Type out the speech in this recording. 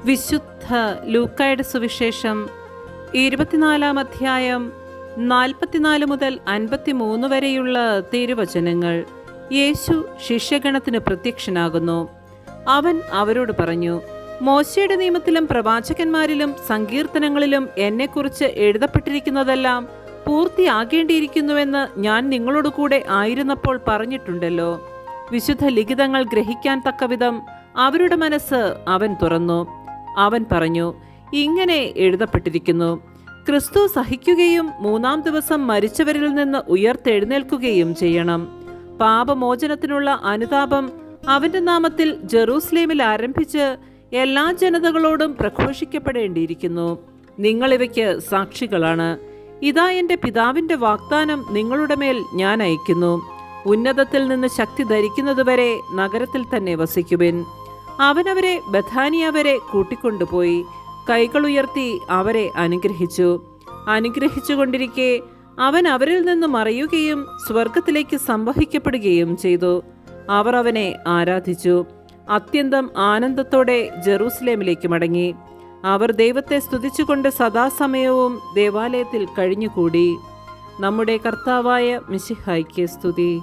വിശുദ്ധ ലൂക്കായുടെ സുവിശേഷം 24 അധ്യായം 44 മുതൽ 53 വരെയുള്ള തിരുവചനങ്ങൾ. യേശു ശിഷ്യഗണത്തിന് പ്രത്യക്ഷനാകുന്നു. അവൻ അവരോട് പറഞ്ഞു, മോശയുടെ നിയമത്തിലും പ്രവാചകന്മാരിലും സങ്കീർത്തനങ്ങളിലും എന്നെക്കുറിച്ച് എഴുതപ്പെട്ടിരിക്കുന്നതെല്ലാം പൂർത്തിയാകേണ്ടിയിരിക്കുന്നുവെന്ന് ഞാൻ നിങ്ങളോട് കൂടെ ആയിരുന്നപ്പോൾ പറഞ്ഞിട്ടുണ്ടല്ലോ. വിശുദ്ധ ലിഖിതങ്ങൾ ഗ്രഹിക്കാൻ തക്കവിധം അവരുടെ മനസ്സ് അവൻ തുറന്നു. അവൻ പറഞ്ഞു, ഇങ്ങനെ എഴുതപ്പെട്ടിരിക്കുന്നു: ക്രിസ്തു സഹിക്കുകയും 3-ാം ദിവസം മരിച്ചവരിൽ നിന്ന് ഉയർത്തെഴുന്നേൽക്കുകയും ചെയ്യണം. പാപമോചനത്തിനുള്ള അനുതാപം അവന്റെ നാമത്തിൽ ജെറൂസലേമിൽ ആരംഭിച്ച് എല്ലാ ജനതകളോടും പ്രഘോഷിക്കപ്പെടേണ്ടിയിരിക്കുന്നു. നിങ്ങളിവയ്ക്ക് സാക്ഷികളാണ്. ഇതാ, എൻ്റെ പിതാവിൻ്റെ വാഗ്ദാനം നിങ്ങളുടെ മേൽ ഞാൻ അയക്കുന്നു. ഉന്നതത്തിൽ നിന്ന് ശക്തി ധരിക്കുന്നതുവരെ നഗരത്തിൽ തന്നെ വസിക്കുവിൻ. അവനവരെ ബഥാനിയ വരെ കൂട്ടിക്കൊണ്ടുപോയി കൈകളുയർത്തി അവരെ അനുഗ്രഹിച്ചുകൊണ്ടിരിക്കെ അവൻ അവരിൽ നിന്ന് മറയുകയും സ്വർഗത്തിലേക്ക് സംവഹിക്കപ്പെടുകയും ചെയ്തു. അവർ അവനെ ആരാധിച്ചു. അത്യന്തം ആനന്ദത്തോടെ ജെറൂസലേമിലേക്ക് മടങ്ങി. അവർ ദൈവത്തെ സ്തുതിച്ചുകൊണ്ട് സദാസമയവും ദേവാലയത്തിൽ കഴിഞ്ഞുകൂടി. നമ്മുടെ കർത്താവായ മിശിഹായ്ക്ക് സ്തുതി.